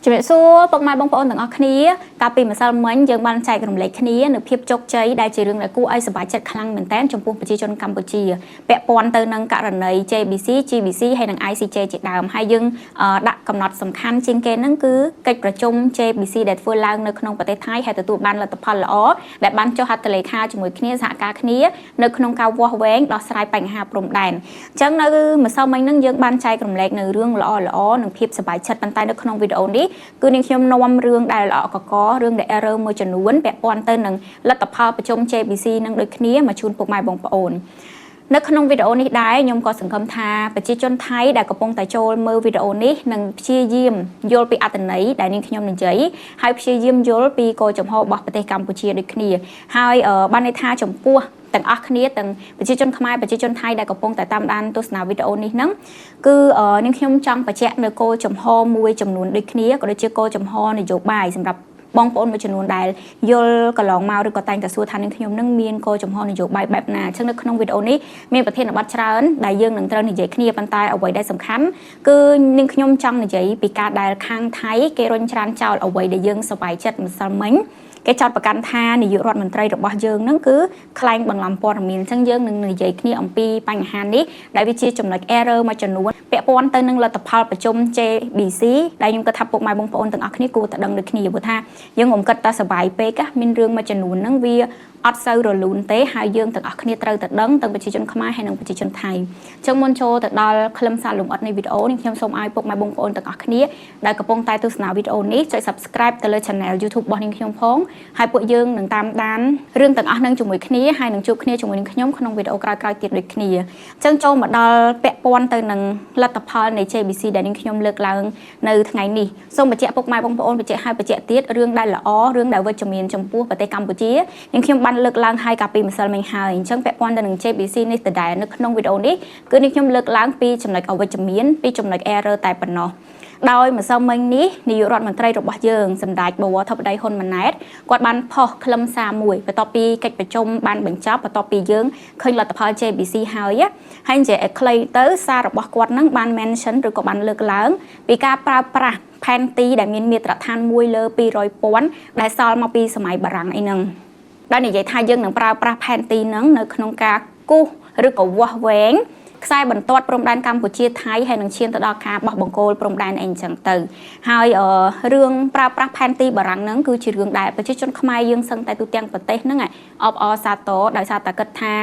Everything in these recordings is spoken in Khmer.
ជំរាបសួរពុកម៉ែបងប្អូនទាំងអស់គ្នាកាលពីម្សិលមិញយើងបានចែករំលែកគ្នានៅភាពជោគជ័យដែលជារឿងដែលគួរឲ្យសប្បាយចិត្តខ្លាំងមែនទែនចំពោះប្រជាជនកម្ពុជាពាក់ព័ន្ធទៅនឹងករណី JBC GBC ហើយនិង ICJ ជាដើមហើយយើងដាក់កំណត់សំខាន់ជាងគេហ្នឹងគឺកិច្ចប្រជុំ JBC ដែលធ្វើឡើងនៅក្នុងប្រទេសថៃហើយទទួលបានលទ្ធផលល្អដែលបានចុះហត្ថលេខាជាមួយគ្នាសហការគ្នានៅក្នុងការវាស់វែងដោះស្រាយបញ្ហាព្រំដែនអញ្ចឹងនៅម្សិលមិញហ្នឹងយើងបានចែករំលែកនៅរឿងល្អៗនិងភាពសប្បាយចិត្តប៉ុន្តែនៅក្នុងវីដេអូនេះគឺនាងខ្ញុំនាំរឿងដែលល្អកករឿងដែល error មួយចំនួនពាក់ព័ន្ធទៅនឹងលទ្ធផលប្រជុំ JBC នឹងដូចគ្នាមកជូនពុកម៉ែបងប្អូននៅក្នុងវីដេអូនេះដែរខ្ញុំក៏សង្ឃឹមថាប្រជាជនថៃដែលកំពុងតែចូលមើលវីដេអូនេះនឹងព្យាយាមយល់ពីអត្ថន័យដែលនាងខ្ញុំនិយាយហើយព្យាយាមយល់ពីគោលចំហរបស់ប្រទេសកម្ពុជាដូចគ្នាហើយបានន័យថាចំពោះទាំងអស់គ្នាទាំងប្រជាជនខ្មែរប្រជាជនថៃដែលកំពុងតែតាមដានទស្សនាវីដេអូនេះហ្នឹងគឺនាងខ្ញុំចង់បញ្ជាក់នៅគោលចំហមួយចំនួនដូចគ្នាក៏ដូចជាគោលចំហនយោបាយសម្រាប់បងប្អូនមួយចំនួនដែលយល់កន្លងមកឬក៏តែងតែសួរថានាងខ្ញុំនឹងមានគោលចំហនយោបាយបែបណាអញ្ចឹងនៅក្នុងវីដេអូនេះមានប្រធានបទច្រើនដែលយើងនឹងត្រូវនិយាយគ្នាប៉ុន្តែអ្វីដែលសំខាន់គឺនាងខ្ញុំចង់និយាយពីការដែលខាងថៃគេរុញច្រានចោលអ្វីដែលយើងសប្បាយចិត្តម្សិលមិញគេចោទប្រកាន់ថានាយករដ្ឋមន្ត្រីរបស់យើងនឹងគឺខ្លែងបន្លំព័ត៌មានអញ្ចឹងយើងនឹងនិយាយគ្នាអំពីបញ្ហានេះដែលវាជាចំណុច error មួយចំនួនពាក់ព័ន្ធទៅនឹងលទ្ធផលប្រជុំ JBC ដែលខ្ញុំគិតថាពុកម៉ែបងប្អូនទាំងអស់គ្នាគួរតែដឹងដូចគ្នាព្រោះថាយើងមិនគិតតែសប្បាយពេកមានរឿងមួយចំនួនហ្នឹងវាអត់សូវរលូនទេហើយយើងទាំងអស់គ្នាត្រូវតែដឹងទាំងប្រជាជនខ្មែរហើយនិងប្រជាជនថៃអញ្ចឹងមុនចូលទៅដល់ខ្លឹមសារលម្អិតនៃវីដេអូនេះខ្ញុំសូមឲ្យពុកម៉ែបងប្អូនទាំងអស់គ្នាដែលកំពុងតែទស្សនាវីដេអូនេះចុច Subscribe ទៅលើ Channel YouTube របស់នាងខ្ញុំផងហើយពួកយើងនឹងតាមដានរឿងទាំងអស់នឹងជាមួយគ្នាហើយនឹងជួបគ្នាជាមួយនឹងខ្ញុំក្នុងវីដេអូក្រោយៗទៀតដូចគ្នាអញ្ចឹងចូលមកដល់ពាក់ព័ន្ធទៅនឹងលទ្ធផលនៃ JBC ដែលនាងខ្ញុំលើកឡើងនៅថ្ងៃនេះសូមបញ្ជាក់ពុកម៉ែបងប្អូនបញ្ជាក់ឲ្យបញ្ជាក់ទៀតរឿងដែលល្អរឿងដែលវិជ្ជមានចំពោះប្រទេសកម្ពុជានាងខ្ញុំបានលើកឡើងឲ្យកាលពីម្សិលមិញហើយអញ្ចឹងពាក់ព័ន្ធទៅនឹង JBC នេះដដែលនៅក្នុងវីដេអូនេះគឺនាងខ្ញុំលើកឡើងពីចំណុចអវិជ្ជមានពីចំណុច error តែប៉ុណ្ណោះដោយម្សិលមិញនេះនាយករដ្ឋមន្ត្រីរបស់យើងសម្ដេចបវរធិបតីហ៊ុនម៉ាណែតគាត់បានផុសខ្លឹមសារមួយបន្ទាប់ពីកិច្ចប្រជុំបានបញ្ចប់បន្ទាប់ពីយើងឃើញលទ្ធផល JBC ហើយហើយនិយាយឲ្យខ្លីទៅសាររបស់គាត់នឹងបាន mention ឬក៏បានលើកឡើងពីការប្រើប្រាស់ផែនទីដែលមានមាត្រដ្ឋាន1លើ 200,000 ដែលសល់មកពីសម័យបារាំងអីហ្នឹងដែលនិយាយថាយើងនឹងប្រើប្រាស់ផែនទីហ្នឹងនៅក្នុងការគូសឬក៏វាស់វែងខ្សែបន្ទាត់ព្រំដែនកម្ពុជាថៃហើយនឹងឈានទៅដល់ការបោះបង្គោលព្រំដែនអីចឹងទៅហើយរឿងប្រើប្រាស់ផែនទីបារាំងហ្នឹងគឺជារឿងដែលប្រជាជនខ្មែរយើងសឹងតែទូទាំងប្រទេសហ្នឹងអបអរសាទរដោយសារតែគិតថា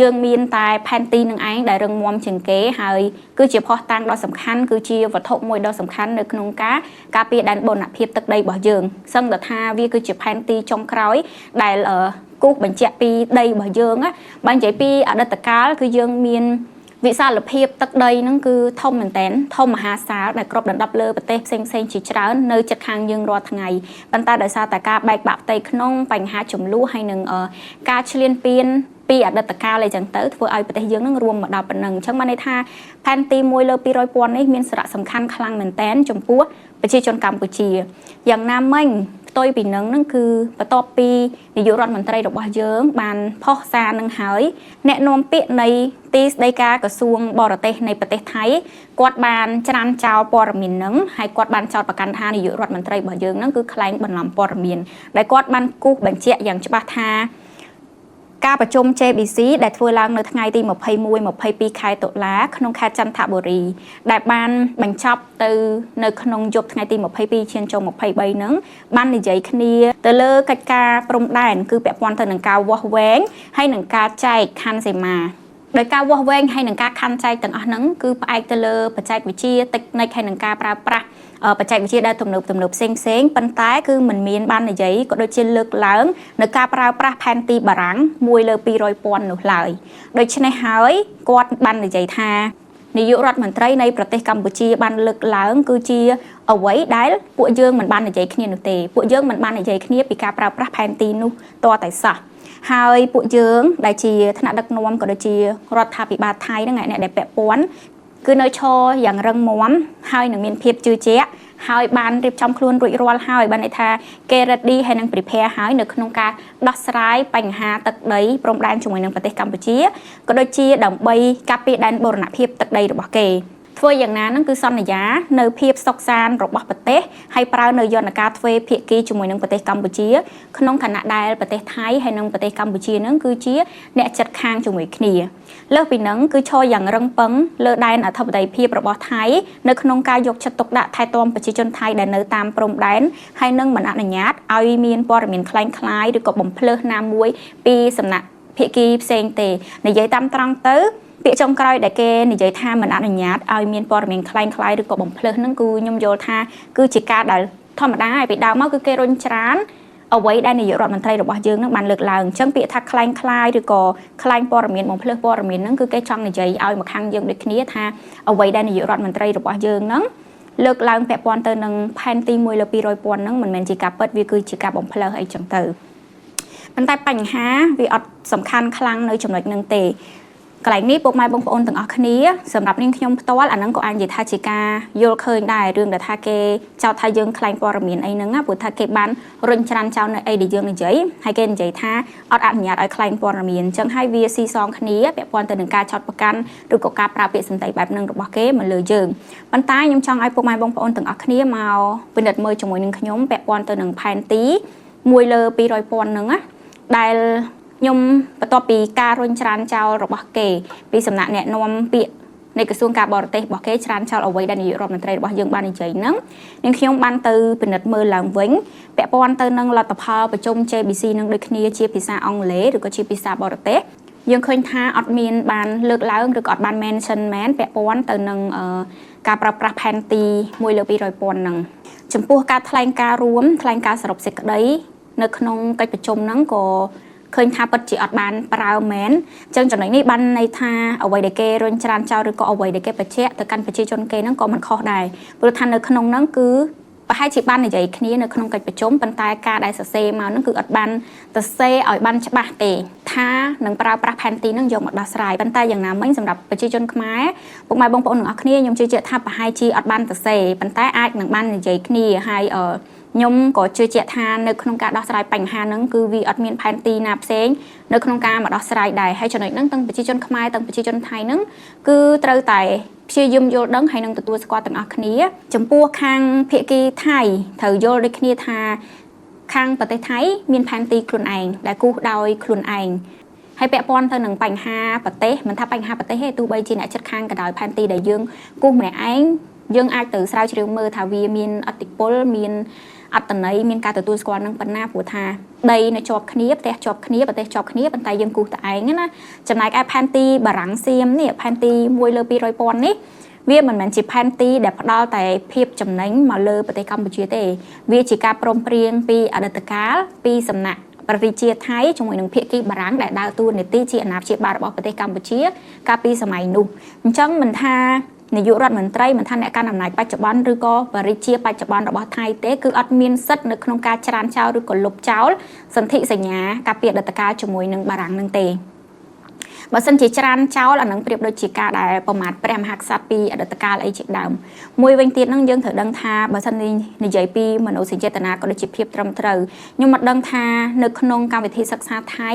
យើងមានតែផែនទីនឹងឯងដែលរឹងមាំជាងគេហើយគឺជាភស្តុតាងដ៏សំខាន់គឺជាវត្ថុមួយដ៏សំខាន់នៅក្នុងការពារដែនបូរណភាពទឹកដីរបស់យើងសឹងតែថាវាគឺជាផែនទីចុងក្រោយដែលគូសបញ្ជាក់ពីដីរបស់យើងបើនិយាយពីអតីតកាលគឺយើងមានវិសាលភាពទឹកដីហ្នឹងគឺធំមែនតើធំមហាសាលដែលគ្របដណ្ដប់លើប្រទេសផ្សេងៗជាច្រើននៅជិតខាងយើងរាល់ថ្ងៃប៉ុន្តែដោយសារតែការបែកបាក់ផ្ទៃក្នុងបញ្ហាចំនួនហើយនឹងការឈ្លានពានពីអតីតកាលអីចឹងទៅធ្វើឲ្យប្រទេសយើងនឹងរួមមកដល់ប៉ុណ្ណឹងអញ្ចឹងបានន័យថាផែនទី1លើ 200,000 នេះមានសារៈសំខាន់ខ្លាំងមែនតើចំពោះប្រជាជនកម្ពុជាយ៉ាងណាមិញផ្ទុយពីនឹងគឺបន្ទាប់ពីនាយករដ្ឋមន្ត្រីរបស់យើងបានផុសសារនឹងហើយអ្នកនាំពាក្យនៃទីស្តីការក្រសួងបរទេសនៃប្រទេសថៃគាត់បានច្រានចោលព័ត៌មាននឹងហើយគាត់បានចោទប្រកាន់ថានាយករដ្ឋមន្ត្រីរបស់យើងនឹងគឺខ្លែងបន្លំព័ត៌មានដែលគាត់បានគូសបញ្ជាក់យ៉ាងច្បាស់ថាការប្រជុំ JBC ដែលធ្វើឡើងនៅថ្ងៃទី21-22 ខែតុលាក្នុងខេត្តចន្ទបុរីដែលបានបញ្ចប់ទៅនៅក្នុងយប់ថ្ងៃទី22ឈានចូល23ហ្នឹងបាននិយាយគ្នាទៅលើកិច្ចការព្រំដែនគឺពាក់ព័ន្ធទៅនឹងការវាស់វែងហើយនឹងការចែកខណ្ឌសីមាដោយការវាស់វែងហើយនឹងការខណ្ឌចែកទាំងអស់ហ្នឹងគឺផ្អែកទៅលើបច្ចេកវិទ្យាតិចនិចហើយនឹងការប្រើប្រាស់បច្ចេកវិទ្យាដែលទំនើបផ្សេងប៉ុន្តែគឺមិនមានបាននិយាយក៏ដូចជាលើកឡើងនៅការប្រើប្រាស់ផែនទីបារាំង1លើ 200,000 នោះឡើយដូច្នេះហើយគាត់បាននិយាយថានាយករដ្ឋមន្ត្រីនៃប្រទេសកម្ពុជាបានលើកឡើងគឺជាអ្វីដែលពួកយើងមិនបាននិយាយគ្នានោះទេពួកយើងមិនបាននិយាយគ្នាពីការប្រើប្រាស់ផែនទីនោះតតែសោះហើយពួកយើងដែលជាថ្នាក់ដឹកនាំក៏ដូចជារដ្ឋាភិបាលថៃហ្នឹងអ្នកដែលពាក់ព័ន្ធគឺនៅឈរយ៉ាងរឹងមាំហើយនឹងមានភាពជឿជាក់ហើយបានរៀបចំខ្លួនរួចរាល់ហើយបានន័យថាគេ ready ហើយនឹង prepare ហើយនៅក្នុងការដោះស្រាយបញ្ហាទឹកដីព្រំដែនជាមួយនឹងប្រទេសកម្ពុជាក៏ដូចជាដើម្បីការពារដែនបូរណភាពទឹកដីរបស់គេអ ធ្វើយ៉ាងណាហ្នឹងគឺសន្យានៅភាពសុខសាន្តរបស់ប្រទេសហើយប្រើនៅយន្តការទ្វេភាគីជាមួយនឹងប្រទេសកម្ពុជាក្នុងខណៈដែលប្រទេសថៃហើយនិងប្រទេសកម្ពុជាហ្នឹងគឺជាអ្នកជិតខាងជាមួយគ្នាលើសពីហ្នឹងគឺឈរយ៉ាងរឹងប៉ឹងលើដែនអធិបតេយ្យភាពរបស់ថៃនៅក្នុងការយកចិត្តទុកដាក់ថែទាំប្រជាជនថៃដែលនៅតាមព្រំដែនហើយនឹងមិនអនុញ្ញាតឲ្យមានព័ត៌មានคล้ายៗឬក៏បំភ្លើសណាមួយពីសំណាក់ភាគីផ្សេងទេនិយាយតាមត្រង់ទៅពាក្យចុងក្រោយដែលគេនិយាយថាមិនអនុញ្ញាតឲ្យមានព័ត៌មានคล้ายៗឬក៏បំភ្លើសហ្នឹងគឺខ្ញុំយល់ថាគឺជាការដែលធម្មតាហើយពីដើមមកគឺគេរុញច្រានអ្វីដែលនាយករដ្ឋមន្ត្រីរបស់យើងនឹងបានលើកឡើងអញ្ចឹងពាក្យថាคล้ายៗឬក៏คล้ายព័ត៌មានបំភ្លើសព័ត៌មានហ្នឹងគឺគេចង់និយាយឲ្យមកខាងយើងដូចគ្នាថាអ្វីដែលនាយករដ្ឋមន្ត្រីរបស់យើងហ្នឹងលើកឡើងពាក់ព័ន្ធទៅនឹងផែនទី1លើ200,000ហ្នឹងមិនមែនជាការពិតវាគឺជាការបំភ្លើសអីចឹងទៅប៉ុន្តែបញ្ហាវាអត់សំខាន់ខ្លាំងនៅចំណុចហ្នឹងទេកន្លែងនេះពុកម៉ែបងប្អូនទាំងអស់គ្នាសម្រាប់នាងខ្ញុំផ្ទាល់អាហ្នឹងក៏អាចនិយាយថាជាការយល់ឃើញដែររឿងដែលថាគេចោទថាយើងខ្លែងព័ត៌មានអីហ្នឹងព្រោះថាគេបានរុញច្រានចោលនៅអីដែលយើងនិយាយហើយគេនិយាយថាអត់អនុញ្ញាតឲ្យខ្លែងព័ត៌មានអញ្ចឹងហើយវាស៊ីសងគ្នាពាក់ព័ន្ធទៅនឹងការចោទប្រកាន់ឬក៏ការប្រើពាក្យសម្ដីបែបហ្នឹងរបស់គេមកលើយើងប៉ុន្តែខ្ញុំចង់ឲ្យពុកម៉ែបងប្អូនទាំងអស់គ្នាមកពិនិត្យមើលជាមួយនឹងខ្ញុំពាក់ព័ន្ធទៅនឹងផែនទី1លើ200,000ហ្នឹងណាដែលខ្ញុំបន្ទាប់ពីការរុញច្រានចោលរបស់គេពីសំណាក់អ្នកនាំពាក្យនៃក្រសួងការបរទេសរបស់គេច្រានចោលអ្វីដែលនាយករដ្ឋមន្ត្រីរបស់យើងបាននិយាយហ្នឹងនាងខ្ញុំបានទៅពិនិត្យមើលឡើងវិញពាក់ព័ន្ធទៅនឹងលទ្ធផលប្រជុំ JBC នឹងដូចគ្នាជាភាសាអង់គ្លេសឬក៏ជាភាសាបរទេសយើងឃើញថាអត់មានបានលើកឡើងឬក៏អត់បាន mention មែនពាក់ព័ន្ធទៅនឹងការប្រើប្រាស់ផែនទី1លើ200,000ហ្នឹងចំពោះការថ្លែងការណ៍រួមថ្លែងការណ៍សរុបសេចក្តីនៅក្នុងកិច្ចប្រជុំហ្នឹងក៏ឃើញថាពិតជាអត់បានប្រើមែនអញ្ចឹងចំណុចនេះបានន័យថាអ្វីដែលគេរុញច្រានចោលឬក៏អ្វីដែលគេបញ្ជាក់ទៅកាន់ប្រជាជនគេហ្នឹងក៏មិនខុសដែរព្រោះថានៅក្នុងហ្នឹងគឺប្រហែលជាបាននិយាយគ្នានៅក្នុងកិច្ចប្រជុំប៉ុន្តែការដែលសរសេរមកហ្នឹងគឺអត់បានសរសេរឲ្យបានច្បាស់ទេថានឹងប្រើប្រាស់ផែនទីហ្នឹងយកមកដោះស្រាយប៉ុន្តែយ៉ាងណាមិញសម្រាប់ប្រជាជនខ្មែរពុកម៉ែបងប្អូនទាំងអស់គ្នាខ្ញុំជឿជាក់ថាប្រហែលជាអត់បានសរសេរប៉ុន្តែអាចនឹងបាននិយាយគ្នាហើយខ្ញុំក៏ជឿជាក់ថានៅក្នុងការដោះស្រាយបញ្ហាហ្នឹងគឺវាអត់មានផែនទីណាផ្សេងនៅក្នុងការមកដោះស្រាយដែរហើយចំណុចហ្នឹងទាំងប្រជាជនខ្មែរទាំងប្រជាជនថៃហ្នឹងគឺត្រូវតែព្យាយាមយល់ដឹងហើយនឹងទទួលស្គាល់ទាំងអស់គ្នាចំពោះខាងភាគីថៃត្រូវយល់ដូចគ្នាថាខាងប្រទេសថៃមានផែនទីខ្លួនឯងដែលគូសដោយខ្លួនឯងហើយពាក់ព័ន្ធទៅនឹងបញ្ហាប្រទេសមិនថាបញ្ហាប្រទេសទេទោះបីជាអ្នកជិតខាងក៏ដោយផែនទីដែលយើងគូសម្នាក់ឯងយើងអាចទៅស្រាវជ្រាវមើលថាវាមានអតិពលមានអត្តន័យមានការទទួលស្គាល់នឹងប៉ុណ្ណាព្រោះថាដីនៅជាប់គ្នាផ្ទះជាប់គ្នាប្រទេសជាប់គ្នាប៉ុន្តែយើងគូសតែឯងណាចំណែកឯផែនទីបារាំងសៀមនេះផែនទី1លើ200,000នេះវាមិនមែនជាផែនទីដែលផ្ដល់តែភាពចំណេញមកលើប្រទេសកម្ពុជាទេវាជាការព្រមព្រៀងពីអតីតកាលពីសំណាក់ប្រទេសជាថៃជាមួយនឹងភាគីបារាំងដែលដើរតួនាទីជាអាណាព្យាបាលរបស់ប្រទេសកម្ពុជាកាលពីសម័យនោះអញ្ចឹងមិនថានាយករដ្ឋមន្ត្រីមិនថាអ្នកកាន់អំណាចបច្ចុប្បន្នឬក៏បរិជាបច្ចុប្បន្នរបស់ថៃទេគឺអត់មានសិទ្ធិនៅក្នុងការច្រានចោលឬក៏លុបចោលសន្ធិសញ្ញាការពីអតីតកាលជាមួយនឹងបារាំងនឹងទេបើសិនជាច្រានចោលអានឹងប្រៀបដូចជាការដែលប្រមាថព្រះមហាក្សត្រពីអតីតកាលអីជាដើមមួយវិញទៀតហ្នឹងយើងត្រូវដឹងថាបើសិននិយាយពីមនោសញ្ចេតនាក៏ដូចជាភាពត្រឹមត្រូវខ្ញុំមិនដឹងថានៅក្នុងកម្មវិធីសិក្សាថៃ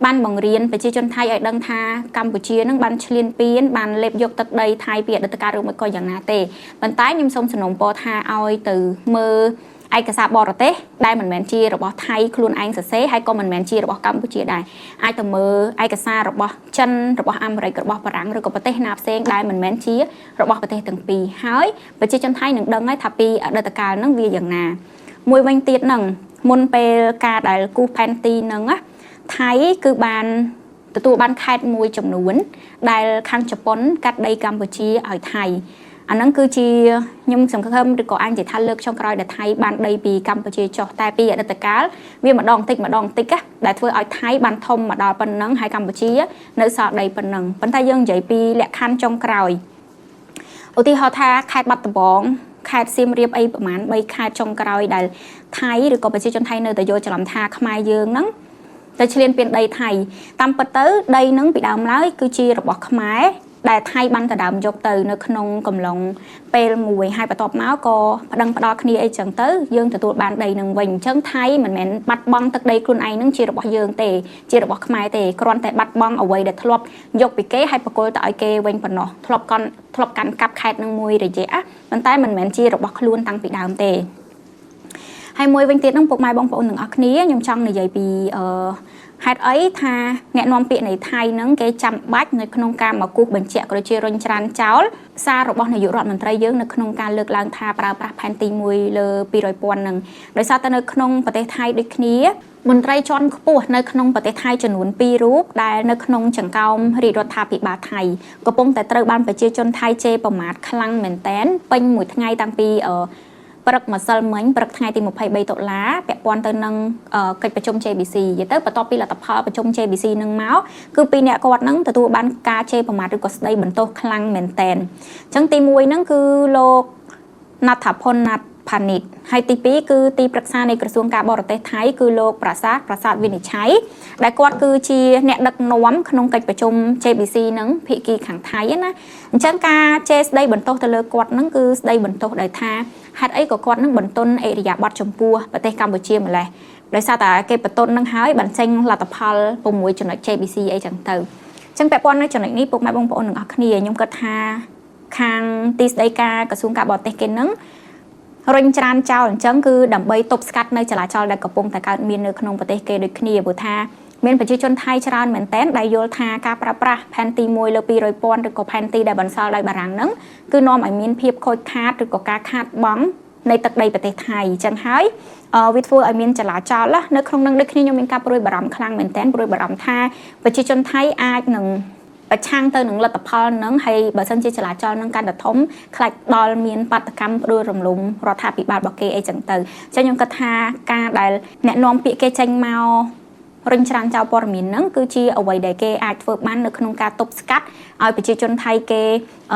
បានបង្រៀនប្រជាជនថៃឲ្យដឹងថាកម្ពុជានឹងបានឈ្លានពានបានលេបយកទឹកដីថៃពីអតីតកាលឬមួយក៏យ៉ាងណាទេប៉ុន្តែខ្ញុំសូមសំណូមពរថាឲ្យទៅមើលឯកសារបរទេសដែលមិនមែនជារបស់ថៃខ្លួនឯងសរសេរហើយក៏មិនមែនជារបស់កម្ពុជាដែរអាចទៅមើលឯកសាររបស់ចិនរបស់អាមេរិករបស់បារាំងឬក៏ប្រទេសណាផ្សេងដែលមិនមែនជារបស់ប្រទេសទាំងពីរហើយប្រជាជនថៃនឹងដឹងហើយថាពីអតីតកាលហ្នឹងវាយ៉ាងណាមួយវិញទៀតហ្នឹងមុនពេលការដែលគូសផែនទីហ្នឹងថៃគឺបានទទួលបានខេត្តមួយចំនួនដែលខាងជប៉ុនកាត់ដីកម្ពុជាឲ្យថៃអាហ្នឹងគឺជាខ្ញុំសង្ឃឹមឬក៏អាចនិយាយថាលើកចុងក្រោយដែលថៃបានដីពីកម្ពុជាចុះតែពីអតីតកាលវាម្ដងតិចដែលធ្វើឲ្យថៃបានធំមកដល់ប៉ុណ្ណឹងហើយកម្ពុជានៅសល់ដីប៉ុណ្ណឹងប៉ុន្តែយើងនិយាយពីលក្ខខណ្ឌចុងក្រោយឧទាហរណ៍ថាខេត្តបាត់ដំបងខេត្តសៀមរាបអីប្រហែល3ខេត្តចុងក្រោយដែលថៃឬក៏ប្រជាជនថៃនៅតែយកច្រឡំថាខ្មែរយើងហ្នឹងទៅឈ្លានពានដីថៃតាមពិតទៅដីហ្នឹងពីដើមឡើយគឺជារបស់ខ្មែរ ដែលថៃបានដណ្ដើមយកទៅនៅក្នុងកំឡុងពេលមួយហើយបន្ទាប់មកក៏ប្តឹងផ្ដាល់គ្នាអីចឹងទៅយើងទទួលបានដីនឹងវិញអញ្ចឹងថៃមិនមែនបាត់បង់ទឹកដីខ្លួនឯងនឹងជារបស់យើងទេជារបស់ខ្មែរទេគ្រាន់តែបាត់បង់អ្វីដែលធ្លាប់យកពីគេហើយបកគលទៅឲ្យគេវិញប៉ុណ្ណោះធ្លាប់កាន់កាប់ខេត្តនឹងមួយរយៈប៉ុន្តែមិនមែនជារបស់ខ្លួនតាំងពីដើមទេហើយមួយវិញទៀតនឹងពុកម៉ែបងប្អូនទាំងអស់គ្នាខ្ញុំចង់និយាយពីហេតុអីថាអ្នកនាំពាក្យនៃថៃហ្នឹងគេចាំបាច់នៅក្នុងការមកគូសបញ្ជាក់ក៏ដូចជារុញច្រានចោលសាររបស់នាយករដ្ឋមន្ត្រីយើងនៅក្នុងការលើកឡើងថាប្រើប្រាស់ផែនទី1លើ200,000ហ្នឹងដោយសារតែនៅក្នុងប្រទេសថៃដូចគ្នាមន្ត្រីជាន់ខ្ពស់នៅក្នុងប្រទេសថៃចំនួន2រូបដែលនៅក្នុងចង្កោមរាជរដ្ឋាភិបាលថៃកំពុងតែត្រូវបានប្រជាជនថៃជេរប្រមាថខ្លាំងមែនតែនពេញមួយថ្ងៃតាំងពីព្រឹកម្សិលមិញព្រឹកថ្ងៃទី23ដុល្លារពាក់ព័ន្ធទៅនឹងកិច្ចប្រជុំ JBC និយាយទៅបន្ទាប់ពីលទ្ធផលប្រជុំ JBC នឹងមកគឺពីរអ្នកគាត់នឹងទទួលបានការជេរប្រមាថឬក៏ស្ដីបន្ទោសខ្លាំងមែនតែនអញ្ចឹងទី1ហ្នឹងគឺលោកណាត់ថាផុនណាត់ផានិតហើយទី2គឺទីប្រឹក្សានៃក្រសួងការបរទេសថៃគឺលោកប្រាសាទវិនិច្ឆ័យដែលគាត់គឺជាអ្នកដឹកនាំក្នុងកិច្ចប្រជុំ JBC នឹងភាគីខាងថៃណាអញ្ចឹងការជេរស្ដីបន្ទោសទៅលើគាត់នឹងគឺស្ដីបន្ទោសដោយថាហេតុអីក៏គាត់នឹងបន្ទន់អេរិយាប័ត្រចំពោះប្រទេសកម្ពុជាម្លេះដោយសារតែគេបន្ទន់នឹងហើយបានចេញលទ្ធផល6ចំណុច JBC អីចឹងទៅអញ្ចឹងពាក់ព័ន្ធនឹងចំណុចនេះពុកម៉ែបងប្អូនទាំងអស់គ្នាខ្ញុំគិតថាខាងទីស្តីការក្រសួងការបរទេសគេនឹងរុញច្រានចោលអញ្ចឹងគឺដើម្បីទប់ស្កាត់នៅចលាចលដែលកំពុងតែកើតមាននៅក្នុងប្រទេសគេដូចគ្នាព្រោះថាមានប្រជាជនថៃច្រើនមែនទែនដែលយល់ថាការប្រើប្រាស់ផែនទី1លើ200,000ឬក៏ផែនទីដែលបន្សល់ដោយបារាំងហ្នឹងគឺនាំឲ្យមានភាពខូចខាតឬក៏ការខាតបង់នៃទឹកដីប្រទេសថៃអញ្ចឹងហើយវាធ្វើឲ្យមានចលាចលនៅក្នុងនឹងដូចគ្នាខ្ញុំមានការព្រួយបារម្ភខ្លាំងមែនទែនព្រួយបារម្ភថាប្រជាជនថៃអាចនឹងប្រឆាំងទៅនឹងលទ្ធផលហ្នឹងហើយបើសិនជាចលាចលនឹងកាន់តែធំខ្លាចដល់មានបាតកម្មផ្ដួលរំលំរដ្ឋាភិបាលរបស់គេអីចឹងទៅអញ្ចឹងខ្ញុំគិតថាការដែលអ្នកនាំពាក្យគេចេញមករុញច្រានចោលព័ត៌មានហ្នឹងគឺជាអ្វីដែលគេអាចធ្វើបាននៅក្នុងការទប់ស្កាត់ឲ្យប្រជាជនថៃគេ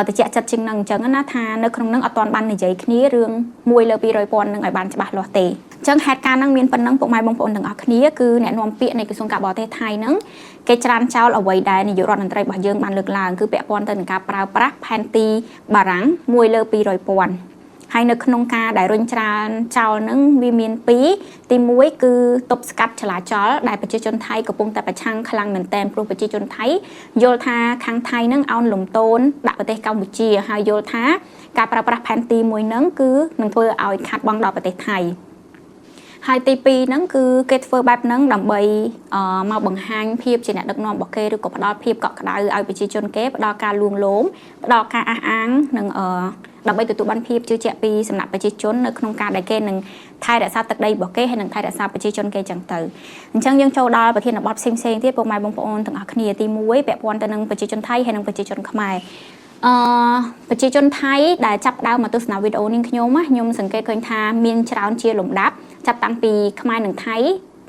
តិចចិត្តជាងហ្នឹងអញ្ចឹងណាថានៅក្នុងហ្នឹងអត់ទាន់បាននិយាយគ្នារឿង1លើ200,000ហ្នឹងឲ្យបានច្បាស់លាស់ទេអញ្ចឹងហេតុការណ៍ហ្នឹងមានប៉ុណ្ណឹងពុកម៉ែបងប្អូនទាំងអស់គ្នាគឺអ្នកនាំពាក្យនៃក្រសួងការបរទេសថៃហ្នឹងគេច្រានចោលអ្វីដែលនាយករដ្ឋមន្ត្រីរបស់យើងបានលើកឡើងគឺពាក់ព័ន្ធទៅនឹងការប្រើប្រាស់ផែនទីបារាំង1លើ200,000ហើយនៅក្នុងការដែលរុញច្រានចោលហ្នឹងវាមាន2ទី1គឺទប់ស្កាត់ចលាចលដែលប្រជាជនថៃកំពុងតែប្រឆាំងខ្លាំងមែនទែនព្រោះប្រជាជនថៃយល់ថាខាងថៃហ្នឹងអោនលំទោនដាក់ប្រទេសកម្ពុជាហើយយល់ថាការប្រើប្រាស់ផែនទី1ហ្នឹងគឺនឹងធ្វើឲ្យខាត់បង់ដល់ប្រទេសថៃហើយទី2ហ្នឹងគឺគេធ្វើបែបហ្នឹងដើម្បីមកបង្ហាញភាពជាអ្នកដឹកនាំរបស់គេឬក៏ផ្ដល់ភាពកក់ក្ដៅឲ្យប្រជាជនគេផ្ដល់ការលួងលោមផ្ដល់ការអះអាងនិងដើម្បីទទួលបានភាពជឿជាក់ពីសំណាក់ប្រជាជននៅក្នុងការដែលគេនឹងថែរក្សាទឹកដីរបស់គេហើយនឹងថែរក្សាប្រជាជនគេចឹងទៅអញ្ចឹងយើងចូលដល់ប្រធានបទផ្សេងៗទៀតពុកម៉ែបងប្អូនទាំងអស់គ្នាទី1ពាក់ព័ន្ធទៅនឹងប្រជាជនថៃហើយនិងប្រជាជនខ្មែរប្រជាជនថៃដែលចាប់ដើមមកទស្សនាវីដេអូនេះខ្ញុំសង្កេតឃើញថាមានច្រើនជាលំដាប់ចាប់តាំងពីខ្មែរនិងថៃ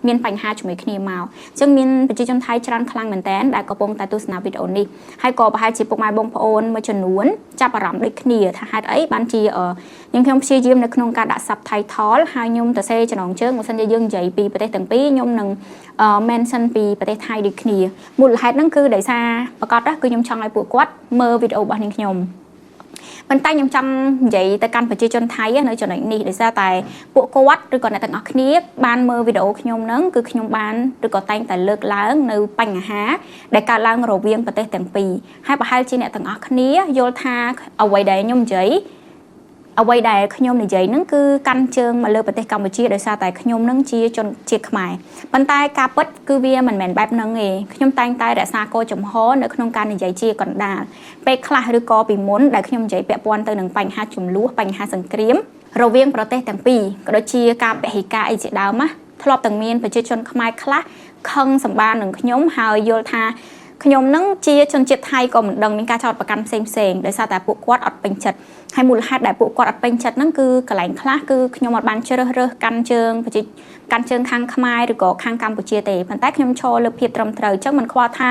មានបញ្ហាជាមួយគ្នាមកអញ្ចឹងមានប្រជាជនថៃច្រើនខ្លាំងមែនតើដែលកំពុងតែទស្សនាវីដេអូនេះហើយក៏ប្រហែលជាពុកម៉ែបងប្អូនមួយចំនួនចាប់អារម្មណ៍ដូចគ្នាថាហេតុអីបានជាខ្ញុំព្យាយាមនៅក្នុងការដាក់ subtitle ហើយខ្ញុំទៅសេចំណងជើងបើសិនជាយើងនិយាយពីប្រទេសទាំងពីរខ្ញុំនឹង mention ពីប្រទេសថៃដូចគ្នាមូលហេតុហ្នឹងគឺដោយសារប្រកាសគឺខ្ញុំចង់ឲ្យពួកគាត់មើលវីដេអូរបស់ខ្ញុំប៉ុន្តែខ្ញុំចង់និយាយទៅកាន់ប្រជាជនថៃនៅចំណុចនេះដោយសារតែពួកគាត់ឬក៏អ្នកទាំងអស់គ្នាបានមើលវីដេអូខ្ញុំហ្នឹងគឺខ្ញុំបានឬក៏តែងតែលើកឡើងនៅបញ្ហាដែលកើតឡើងរវាងប្រទេសទាំងពីរហើយប្រហែលជាអ្នកទាំងអស់គ្នាយល់ថាអ្វីដែលខ្ញុំនិយាយហ្នឹងគឺកាន់ជើងមកលើប្រទេសកម្ពុជាដោយសារតែខ្ញុំនឹងជាជនជាតិខ្មែរប៉ុន្តែការពិតគឺវាមិនមែនបែបហ្នឹងទេខ្ញុំតែងតែរក្សាគោលចំហនៅក្នុងការនិយាយជាកណ្ដាលពេលខ្លះឬក៏ពីមុនដែលខ្ញុំនិយាយពាក់ព័ន្ធទៅនឹងបញ្ហាចំនួនបញ្ហាសង្គ្រាមរវាងប្រទេសទាំងពីរក៏ដូចជាការពហិការអីជាដើមណាធ្លាប់តែមានប្រជាជនខ្មែរខ្លះខឹងសម្បាននឹងខ្ញុំហើយយល់ថាខ្ញុំនឹងជាជនជាតិថៃក៏មិនដឹងមានការចោទប្រកាន់ផ្សេងដោយសារតែពួកគាត់អត់ពេញចិត្តហើយមូលហេតុដែលពួកគាត់អត់ពេញចិត្តហ្នឹងគឺកន្លែងខ្លះគឺខ្ញុំអត់បានជ្រើសរើសកាន់ជើងខាងខ្មែរឬក៏ខាងកម្ពុជាទេប៉ុន្តែខ្ញុំឈរលើភាពត្រឹមត្រូវអញ្ចឹងមិនខ្វល់ថា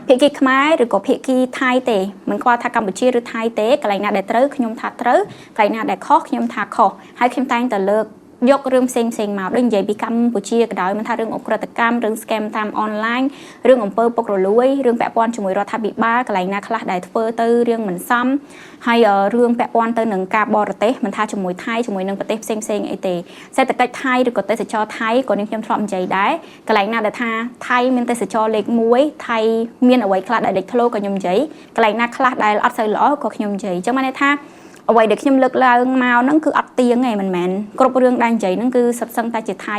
ភាគីខ្មែរឬក៏ភាគីថៃទេមិនខ្វល់ថាកម្ពុជាឬថៃទេកន្លែងណាដែលត្រូវខ្ញុំថាត្រូវកន្លែងណាដែលខុសខ្ញុំថាខុសហើយខ្ញុំតែងតែលើក យករឿងផ្សេងមកដូចនិយាយពីកម្ពុជាក៏ដោយមិនថារឿងអក្រិតកម្មរឿង scam តាមអនឡាញរឿងអំពើពុករលួយរឿងពាក់ព័ន្ធជាមួយរដ្ឋាភិបាលកន្លែងណាខ្លះដែលធ្វើទៅរឿងមិនសមហើយរឿងពាក់ព័ន្ធទៅនឹងការបរទេសមិនថាជាមួយថៃជាមួយនឹងប្រទេសផ្សេងអីទេសេដ្ឋកិច្ចថៃឬក៏ទេសចរថៃក៏ខ្ញុំធ្លាប់និយាយដែរកន្លែងណាដែលថាថៃមានទេសចរលេខ1ថៃមានអ្វីខ្លះដែលលេចធ្លោក៏ខ្ញុំនិយាយកន្លែងណាខ្លះដែលអត់សូវល្អក៏ខ្ញុំនិយាយអញ្ចឹងបានន័យថាអ្វីដែលខ្ញុំលើកឡើងមកហ្នឹងគឺអត់ទៀងទេមិនមែនគ្រប់រឿងដែលនិយាយហ្នឹងគឺសុទ្ធសឹងតែជាថៃ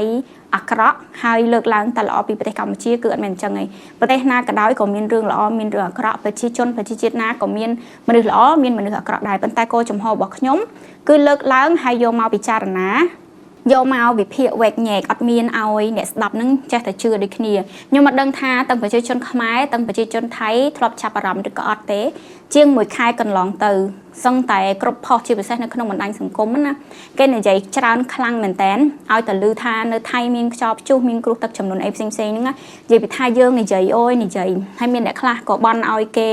អាក្រក់ហើយលើកឡើងតែល្អពីប្រទេសកម្ពុជាគឺអត់មែនអញ្ចឹងទេប្រទេសណាក៏ដោយក៏មានរឿងល្អមានរឿងអាក្រក់ប្រជាជាតិណាក៏មានមនុស្សល្អមានមនុស្សអាក្រក់ដែរប៉ុន្តែគោលចំហរបស់ខ្ញុំគឺលើកឡើងហើយយកមកពិចារណាយកមកវិភាគវែកញែកអត់មានឲ្យអ្នកស្ដាប់នឹងចេះតែជឿដូចគ្នាខ្ញុំមិនដឹងថាទាំងប្រជាជនខ្មែរទាំងប្រជាជនថៃធ្លាប់ចាប់អារម្មណ៍ឬក៏អត់ទេជាង1ខែកន្លងទៅសឹងតែគ្រប់ផុសជាពិសេសនៅក្នុងបណ្ដាញសង្គមណាគេនិយាយច្រើនខ្លាំងមែនតើឲ្យតែឮថានៅថៃមានខ្យល់ព្យុះមានគ្រោះទឹកជំនន់អីផ្សេងហ្នឹងនិយាយពីថាយើងនិយាយអូយនិយាយហើយមានអ្នកខ្លះក៏បន់ឲ្យគេ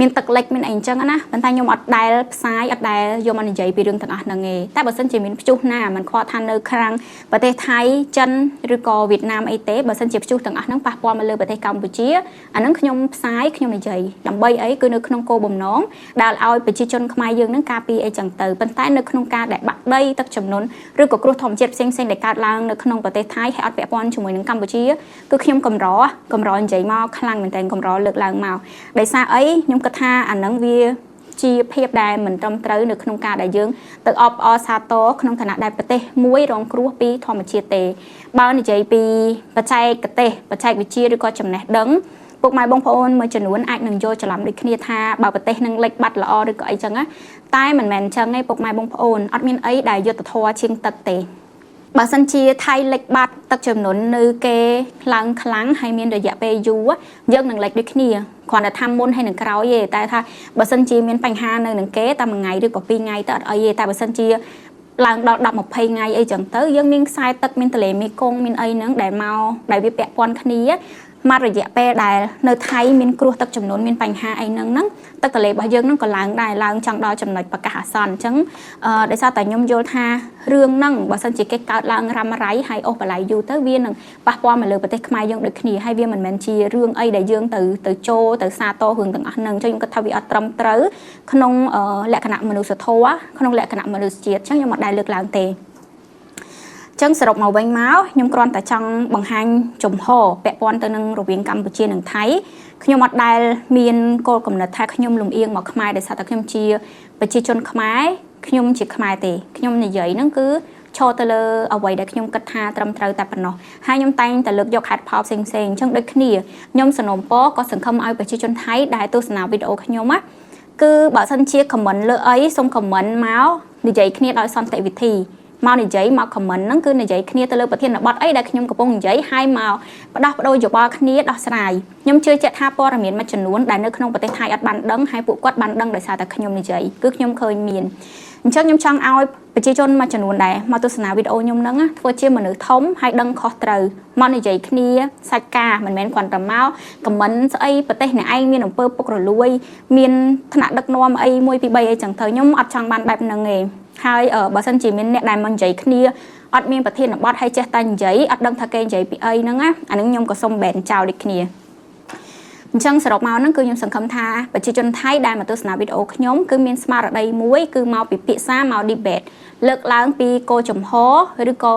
មានទឹកលិចមានអីអញ្ចឹងណាប៉ុន្តែខ្ញុំអត់ដែលផ្សាយអត់ដែលយកមកនិយាយពីរឿងទាំងអស់ហ្នឹងទេតែបើសិនជាមានព្យុះណាមិនខ្វល់ថានៅខាងប្រទេសថៃចិនឬក៏វៀតណាមអីទេបើសិនជាព្យុះទាំងអស់ហ្នឹងប៉ះពាល់មកលើប្រទេសកម្ពុជាអាហ្នឹងខ្ញុំផ្សាយខ្ញុំនិយាយដើម្បីអីគឺនៅក្នុងគោលបំណងដែលឲ្យប្រជាជនខ្មែរយើងហ្នឹងការពារអីចឹងទៅប៉ុន្តែនៅក្នុងការដែលបាក់ដីទឹកជំនន់ឬក៏គ្រោះធម្មជាតិផ្សេងដែលកើតឡើងនៅក្នុងប្រទេសថៃហើយអត់ពាក់ព័ន្ធជាមួយនឹងកម្ពុជាគឺខ្ញុំកម្រនិយាយមកខ្លាំងមែនតើកម្រលើកឡើងមកដោយសារអីខ្ញុំគិតថាអានឹងវាជាភាពដែលមិនត្រឹមត្រូវនៅក្នុងការដែលយើងទៅអបអរសាទរក្នុងឋានៈដែលប្រទេសមួយរងគ្រោះពីធម្មជាតិទេបើនិយាយពីបច្ចេកទេសបច្ចេកវិទ្យាឬក៏ចំណេះដឹងពុកម៉ែបងប្អូនមួយចំនួនអាចនឹងយកច្រឡំដូចគ្នាថាបើប្រទេសនឹងលិចបាត់ល្អឬក៏អីចឹងណាតែមិនមែនអញ្ចឹងទេពុកម៉ែបងប្អូនអត់មានអីដែលយុត្តិធម៌ជាងទឹកទេបើសិនជាថៃលិចបាត់ទឹកចំនួននៅគេឡើងខ្លាំងហើយមានរយៈពេលយូរយើងនឹងលិចដូចគ្នាគ្រាន់តែថាមុនហើយនឹងក្រោយទេតែថាបើសិនជាមានបញ្ហានៅនឹងគេតែមួយថ្ងៃឬក៏2ថ្ងៃទៅអត់អីទេតែបើសិនជាឡើងដល់10 20ថ្ងៃអីចឹងទៅយើងមានខ្សែទឹកមានទន្លេមេគង្គមានអីហ្នឹងដែលមកដែលវាពាក់ព័ន្ធគ្នាមករយៈពេលដែលនៅថៃមានគ្រោះទឹកចំនួនមានបញ្ហាអីហ្នឹងទឹកទន្លេរបស់យើងហ្នឹងក៏ឡើងដែរឡើងចង់ដល់ចំណុចប្រកាសអាសន្នអញ្ចឹងដោយសារតែខ្ញុំយល់ថារឿងហ្នឹងបើសិនជាគេកើតឡើងរ៉ាំរ៉ៃហើយអូសបន្លាយយូរទៅវានឹងប៉ះពាល់មកលើប្រទេសខ្មែរយើងដូចគ្នាហើយវាមិនមែនជារឿងអីដែលយើងទៅចូលទៅសាទររឿងទាំងអស់ហ្នឹងអញ្ចឹងខ្ញុំគិតថាវាអត់ត្រឹមត្រូវក្នុងលក្ខណៈមនុស្សធម៌ក្នុងលក្ខណៈមនុស្សជាតិអញ្ចឹងខ្ញុំអត់ដែលលើកឡើងទេចឹងសរុបមកវិញមកខ្ញុំគ្រាន់តែចង់បង្ហាញជំហរពាក់ព័ន្ធទៅនឹងរវាងកម្ពុជានិងថៃខ្ញុំអត់ដែលមានគោលគំនិតថាខ្ញុំលំអៀងមកខ្មែរដោយសារតែខ្ញុំជាប្រជាជនខ្មែរខ្ញុំជាខ្មែរទេខ្ញុំនិយាយហ្នឹងគឺឈរទៅលើអ្វីដែលខ្ញុំគិតថាត្រឹមត្រូវតែប៉ុណ្ណោះហើយខ្ញុំតែងតែលើកយកហេតុផលផ្សេងៗអញ្ចឹងដូចគ្នាខ្ញុំសនំពរក៏សង្ឃឹមឲ្យប្រជាជនថៃដែលទស្សនាវីដេអូខ្ញុំណាគឺបើសិនជាខមមិនលើអីសូមខមមិនមកនិយាយគ្នាដោយសន្តិវិធីមកនិយាយមកខមមិនហ្នឹងគឺនិយាយគ្នាទៅលើប្រធានបទអីដែលខ្ញុំកំពុងនិយាយហើយមកបដោះបដូរយោបល់គ្នាដោះស្រាយខ្ញុំជឿជាក់ថាព័ត៌មានមួយចំនួនដែលនៅក្នុងប្រទេសថៃអត់បានដឹងហើយពួកគាត់បានដឹងដោយសារតែខ្ញុំនិយាយគឺខ្ញុំឃើញមានអញ្ចឹងខ្ញុំចង់ឲ្យប្រជាជនមួយចំនួនដែរមកទស្សនាវីដេអូខ្ញុំហ្នឹងធ្វើជាមនុស្សធំហើយដឹងខុសត្រូវមកនិយាយគ្នាសាច់ការមិនមែនគ្រាន់តែមកខមមិនស្អីប្រទេសអ្នកឯងមានអំពើពុករលួយមានថ្នាក់ដឹកនាំអី1 2 3អីចឹងទៅខ្ញុំអត់ចង់បានបែបហ្នឹងទេហើយបើសិនជាមានអ្នកដែលមកនិយាយគ្នាអត់មានប្រធានបទហើយចេះតែនិយាយអត់ដឹងថាគេនិយាយពីអីហ្នឹងណាអាហ្នឹងខ្ញុំក៏សុំបែនចោលដូចគ្នាអញ្ចឹងសរុបមកហ្នឹងគឺខ្ញុំសង្ឃឹមថាប្រជាជនថៃដែលមកទស្សនាវីដេអូខ្ញុំគឺមានស្មារតីមួយគឺមកពិភាក្សាមក debate លើកឡើងពីគោលចំហឬក៏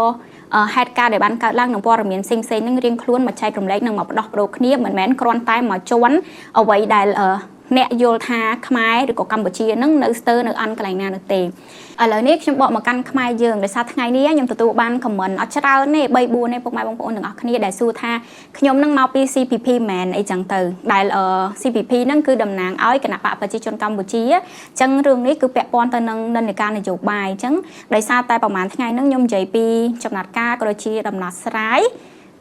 ហេតុការណ៍ដែលបានកើតឡើងក្នុងព័ត៌មានផ្សេងៗហ្នឹងរៀងខ្លួនមកចែករំលែកនិងមកបដោះបដូរគ្នាមិនមែនគ្រាន់តែមកជន់អ្វីដែលអ្នកយល់ថាខ្មែរឬក៏កម្ពុជានឹងនៅស្ទើរនៅអនកន្លែងណានោះទេឥឡូវនេះខ្ញុំបកមកកាន់ខ្មែរយើងដោយសារថ្ងៃនេះខ្ញុំទទួលបានខមមិនអត់ច្រើនទេ3 4ទេពុកម៉ែបងប្អូនទាំងអស់គ្នាដែលសួរថាខ្ញុំនឹងមកពី CPP មែនអីចឹងទៅដែល CPP ហ្នឹងគឺតំណាងឲ្យគណៈបកប្រជាជនកម្ពុជាអញ្ចឹងរឿងនេះគឺពាក់ព័ន្ធទៅនឹងនិន្នាការនយោបាយអញ្ចឹងដោយសារតែប្រហែលថ្ងៃហ្នឹងខ្ញុំនិយាយពីចំណាត់ការក៏ដូចជាដំណោះស្រាយ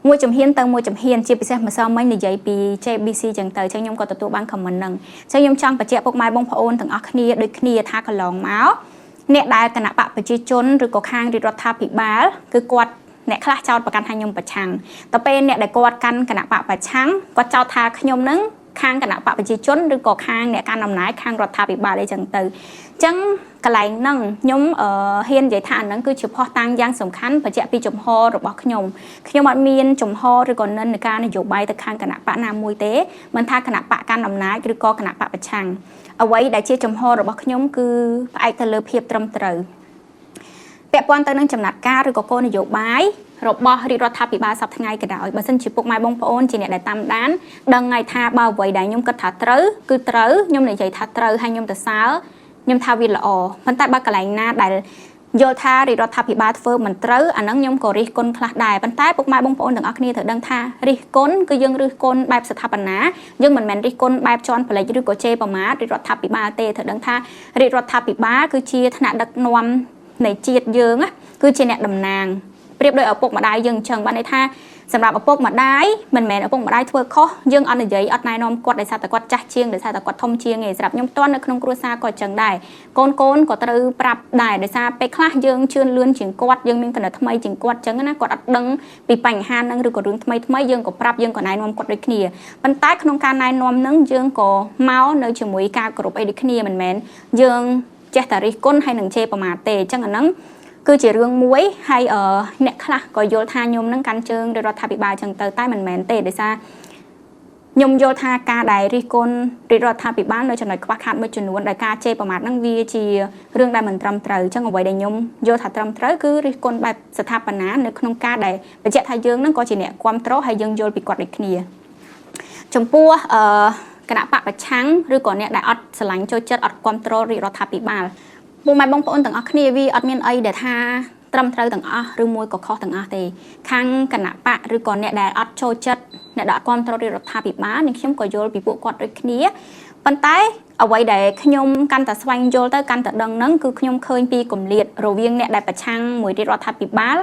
មួយជំហានទៅមួយជំហានជាពិសេសម្សិលមិញនិយាយពី JBC ចឹងទៅអញ្ចឹងខ្ញុំក៏ទទួលបានខមមិនហ្នឹងអញ្ចឹងខ្ញុំចង់បញ្ជាក់ពុកម៉ែបងប្អូនទាំងអស់គ្នាដូចគ្នាថាកន្លងមកអ្នកដែលគណៈបកប្រជាជនឬក៏ខាងរដ្ឋាភិបាលគឺគាត់អ្នកខ្លះចោទប្រកាន់ថាខ្ញុំប្រឆាំងតែពេលអ្នកដែលគាត់កាន់គណៈបកប្រឆាំងគាត់ចោទថាខ្ញុំនឹងខាងគណៈបកប្រជាជនឬក៏ខាងអ្នកកាន់អំណាចខាងរដ្ឋាភិបាលអីចឹងទៅអ ចឹងកន្លែងហ្នឹងខ្ញុំហ៊ាននិយាយថាអាហ្នឹងគឺជាផុសតាំងយ៉ាងសំខាន់បញ្ជាក់ពីចំហរបស់ខ្ញុំអត់មានចំហឬក៏និន្នាការនយោបាយទៅខាងគណៈបកណាមួយទេមិនថាគណៈបកកាន់អំណាចឬក៏គណៈបកប្រឆាំងអ្វីដែលជាចំហរបស់ខ្ញុំគឺផ្អែកទៅលើភាពត្រឹមត្រូវពាក់ព័ន្ធទៅនឹងចំណាត់ការឬក៏គោលនយោបាយរបស់រាជរដ្ឋាភិបាលសប្តាហ៍ថ្ងៃក៏ដោយបើសិនជាពុកម៉ែបងប្អូនជាអ្នកដែលតាមដានដឹងហើយថាបើអ្វីដែលខ្ញុំគិតថាត្រូវគឺត្រូវខ្ញុំនិយាយថាត្រូវហើយខ្ញុំទៅសើខ្ញុំថាវាល្អប៉ុន្តែបើកន្លែងណាដែលយល់ថារាជរដ្ឋាភិបាលធ្វើមិនត្រូវអាហ្នឹងខ្ញុំក៏រិះគន់ខ្លះដែរប៉ុន្តែពុកម៉ែបងប្អូនទាំងអស់គ្នាត្រូវដឹងថារិះគន់គឺយើងរិះគន់បែបស្ថាបនាយើងមិនមែនរិះគន់បែបជន់ប្លែកឬក៏ជេរប្រមាថរាជរដ្ឋាភិបាលទេត្រូវដឹងថារាជរដ្ឋាភិបាលគឺជាថ្នាក់ដឹកនាំនៃជាតិយើងគឺជាអ្នកតំណាងប្រៀបដោយឪពុកម្ដាយយើងអញ្ចឹងបានន័យថាសម្រាប់ឪពុកម្ដាយមិនមែនឪពុកម្ដាយធ្វើខុសយើងអត់និយាយអត់ណែនាំគាត់ដោយសារតែគាត់ចាស់ជាងដោយសារតែគាត់ធំជាងឯងសម្រាប់ខ្ញុំផ្ទាល់នៅក្នុងគ្រួសារក៏អញ្ចឹងដែរកូនក៏ត្រូវប្រាប់ដែរដោយសារពេលខ្លះយើងជឿនលឿនជាងគាត់យើងមានគំនិតថ្មីជាងគាត់អញ្ចឹងណាគាត់អត់ដឹងពីបញ្ហាហ្នឹងឬក៏រឿងថ្មីយើងក៏ប្រាប់យើងក៏ណែនាំគាត់ដូចគ្នាប៉ុន្តែក្នុងការណែនាំហ្នឹងយើងក៏មកនៅជាមួយការគោរពអីដូចគ្នាមិនមែនយើងចេះតែរិះគន់ហើយនឹងជេរប្រមាថទេអញ្ចឹងអាហ្នឹងគឺជារឿងមួយហើយអ្នកខ្លះក៏យល់ថាខ្ញុំនឹងកាន់ជើងរដ្ឋាភិបាលអញ្ចឹងទៅតែមិនមែនទេដោយសារខ្ញុំយល់ថាការដែលរិះគន់រដ្ឋាភិបាលនៅចំណុចខ្វះខាតមួយចំនួនដែលការជេរប្រមាថហ្នឹងវាជារឿងដែលមិនត្រឹមត្រូវអញ្ចឹងអ្វីដែលខ្ញុំយល់ថាត្រឹមត្រូវគឺរិះគន់បែបស្ថាបនានៅក្នុងការដែលបញ្ជាក់ថាយើងហ្នឹងក៏ជាអ្នកគ្រប់គ្រងហើយយើងយល់ពីគាត់ដូចគ្នាចំពោះគណៈបកប្រឆាំងឬក៏អ្នកដែលអត់ស្រឡាញ់ចូលចិត្តអត់គ្រប់គ្រងរដ្ឋាភិបាលពុកម៉ែបងប្អូនទាំងអស់គ្នាវាអត់មានអីដែលថាត្រឹមត្រូវទាំងអស់ឬមួយក៏ខុសទាំងអស់ទេខាងគណៈបកឬក៏អ្នកដែលអត់ចូលចិត្តអ្នកដែលគ្រប់គ្រងរដ្ឋាភិបាលនឹងខ្ញុំក៏យល់ពីពួកគាត់ដូចគ្នាប៉ុន្តែអ្វីដែលខ្ញុំកាន់តែស្វែងយល់ទៅកាន់តែដឹងហ្នឹងគឺខ្ញុំឃើញពីគម្លាតរវាងអ្នកដែលប្រឆាំងមួយរដ្ឋាភិបាល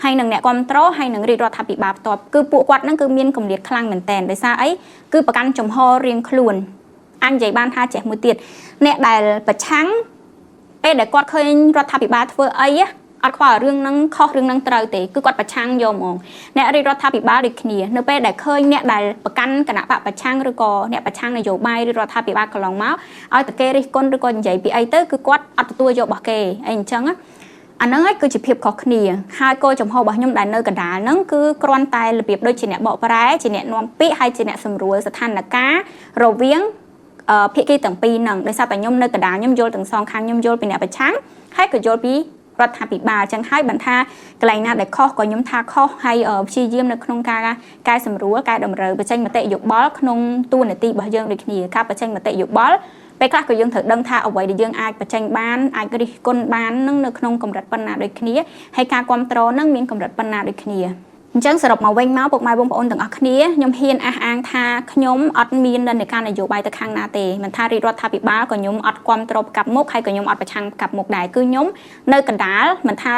ហើយនឹងអ្នកគ្រប់គ្រងហើយនឹងរដ្ឋាភិបាលផ្ទាល់គឺពួកគាត់ហ្នឹងគឺមានគម្លាតខ្លាំងមែនតើដោយសារអីគឺប្រកាន់ចំហរៀងខ្លួនអញនិយាយបានថាចេះមួយទៀតអ្នកដែលប្រឆាំងពេលដែលគាត់ឃើញរដ្ឋាភិបាលធ្វើអីអត់ខ្វល់រឿងហ្នឹងខុសរឿងហ្នឹងត្រូវទេគឺគាត់ប្រឆាំងយកហ្មងអ្នករដ្ឋាភិបាលដូចគ្នានៅពេលដែលឃើញអ្នកដែលប្រកាន់គណៈបកប្រឆាំងឬក៏អ្នកប្រឆាំងនយោបាយឬរដ្ឋាភិបាលកន្លងមកឲ្យតែគេរិះគន់ឬក៏និយាយពីអីទៅគឺគាត់អត់ទទួលយករបស់គេអីអញ្ចឹងអាហ្នឹងឯងគឺជាភាពខុសគ្នាហើយគោលចំហរបស់ខ្ញុំដែលនៅកណ្ដាលហ្នឹងគឺគ្រាន់តែរបៀបដូចជាអ្នកបកប្រែជាអ្នកនាំពាក្យហើយជាអ្នកសម្រួលស្ថានភាពរវាងភាគីទាំងពីរហ្នឹងដោយសារតែខ្ញុំនៅកណ្ដាលខ្ញុំយល់ទាំងសងខាងខ្ញុំយល់ពីអ្នកប្រឆាំងហើយក៏យល់ពីរដ្ឋាភិបាលអញ្ចឹងហើយបានថាកន្លែងណាដែលខុសក៏ខ្ញុំថាខុសហើយព្យាយាមនៅក្នុងការកែសម្រួលកែតម្រូវបញ្ចេញមតិយោបល់ក្នុងតួនាទីរបស់យើងដូចគ្នាការបញ្ចេញមតិយោបល់ពេលខ្លះក៏យើងត្រូវដឹងថាអ្វីដែលយើងអាចបញ្ចេញបានអាចរិះគន់បាននឹងនៅក្នុងកម្រិតប៉ុណ្ណាដូចគ្នាហើយការគ្រប់គ្រងនឹងមានកម្រិតប៉ុណ្ណាដូចគ្នាអញ្ចឹងសរុបមកវិញមកពុកម៉ែបងប្អូនទាំងអស់គ្នាខ្ញុំហ៊ានអះអាងថាខ្ញុំអត់មាននិន្នាការនយោបាយទៅខាងណាទេមិនថារដ្ឋាភិបាលក៏ខ្ញុំអត់គ្រប់គ្រងកាប់មុខហើយក៏ខ្ញុំអត់ប្រឆាំងកាប់មុខដែរគឺខ្ញុំនៅកណ្ដាលមិនថា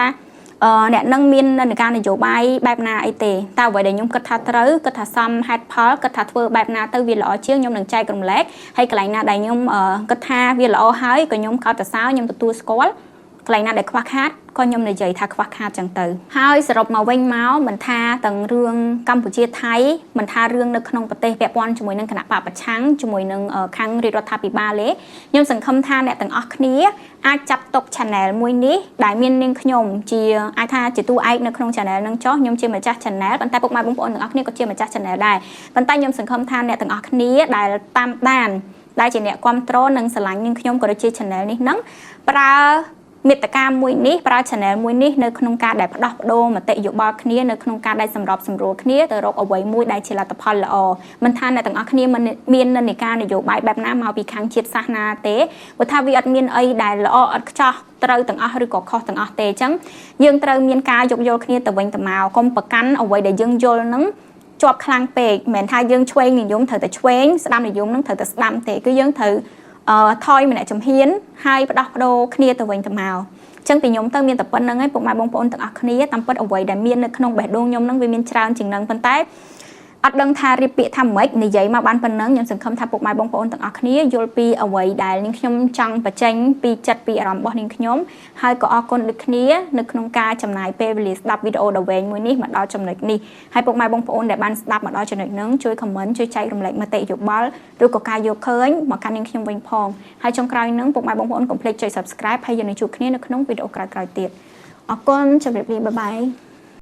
អ្នកនឹងមាននិន្នាការនយោបាយបែបណាអីទេតែអ្វីដែលខ្ញុំគិតថាត្រូវគិតថាសមហេតុផលគិតថាធ្វើបែបណាទៅវាល្អជាងខ្ញុំនឹងចែករំលែកហើយកន្លែងណាដែលខ្ញុំគិតថាវាល្អហើយក៏ខ្ញុំកោតសរសើរខ្ញុំទទួលស្គាល់កន្លែងណាដែលខ្វះខាតក៏ខ្ញុំនិយាយថាខ្វះខាតចឹងទៅហើយសរុបមកវិញមកមិនថាទាំងរឿងកម្ពុជាថៃមិនថារឿងនៅក្នុងប្រទេសពាក់ព័ន្ធជាមួយនឹងគណៈបកប្រឆាំងជាមួយនឹងខាងរដ្ឋាភិបាលទេខ្ញុំសង្ឃឹមថាអ្នកទាំងអស់គ្នាអាចចាប់តុក channel មួយនេះដែលមាននាងខ្ញុំជាអាចថាជាតួឯកនៅក្នុង channel ហ្នឹងចុះខ្ញុំជាម្ចាស់ channel ប៉ុន្តែពុកម៉ែបងប្អូនទាំងអស់គ្នាក៏ជាម្ចាស់ channel ដែរប៉ុន្តែខ្ញុំសង្ឃឹមថាអ្នកទាំងអស់គ្នាដែលតាមដានដែលជាអ្នកគ្រប់គ្រងនិងស្រឡាញ់នាងខ្ញុំក៏ដូចជា channel នេះហ្នឹងប្រើមេត្តាមួយនេះប្រើ channel មួយនេះនៅក្នុងការដែលផ្ដោះប្ដូរមតិយោបល់គ្នានៅក្នុងការដែលសម្របសម្រួលគ្នាទៅរកអ្វីមួយដែលជាលទ្ធផលល្អមិនថាអ្នកទាំងអស់គ្នាមាននិន្នាការនយោបាយបែបណាមកពីខាងជាតិសាសនាទេព្រោះថាវាអត់មានអីដែលល្អអត់ខ្ចោះត្រូវទាំងអស់ឬក៏ខុសទាំងអស់ទេអញ្ចឹងយើងត្រូវមានការយោគយល់គ្នាទៅវិញទៅមកកុំប្រកាន់អ្វីដែលយើងយល់ហ្នឹងជាប់ខ្លាំងពេកមិនមែនថាយើងឆ្វេងនិយមត្រូវតែឆ្វេងស្ដាំនិយមហ្នឹងត្រូវតែស្ដាំទេគឺយើងត្រូវថយម្នាក់ជំហានហើយផ្ដោះប្ដូរគ្នាទៅវិញទៅមកអញ្ចឹងពីខ្ញុំទៅមានតែប៉ុណ្្នឹងឯងពុកម៉ែបងប្អូនទាំងអស់គ្នាតាមពិតអ្វីដែលមាននៅក្នុងបេះដូងខ្ញុំហ្នឹងវាមានច្រើនជាងហ្នឹងប៉ុន្តែ អត់ដឹងថារៀបពាក្យថាម៉េចនិយាយមកបានប៉ុណ្ណឹងខ្ញុំសង្ឃឹមថាពុកម៉ែបងប្អូនទាំងអស់គ្នាយល់ពីអ្វីដែលនាងខ្ញុំចង់បញ្ចេញពីចិត្តពីអារម្មណ៍របស់នាងខ្ញុំហើយក៏អរគុណដូចគ្នានៅក្នុងការចំណាយពេលវេលាស្ដាប់វីដេអូដ៏វែងមួយនេះមកដល់ចំណុចនេះហើយពុកម៉ែបងប្អូនដែលបានស្ដាប់មកដល់ចំណុចហ្នឹងជួយ comment ជួយចែករំលែកមតិយោបល់ឬក៏ការយកឃើញមកកាន់នាងខ្ញុំវិញផងហើយចុងក្រោយហ្នឹងពុកម៉ែបងប្អូនកុំភ្លេចចុច subscribe ហើយយើងនឹងជួបគ្នានៅក្នុងវីដេអូក្រោយៗទៀតអរគុណជម្រាបលាបាយបាយ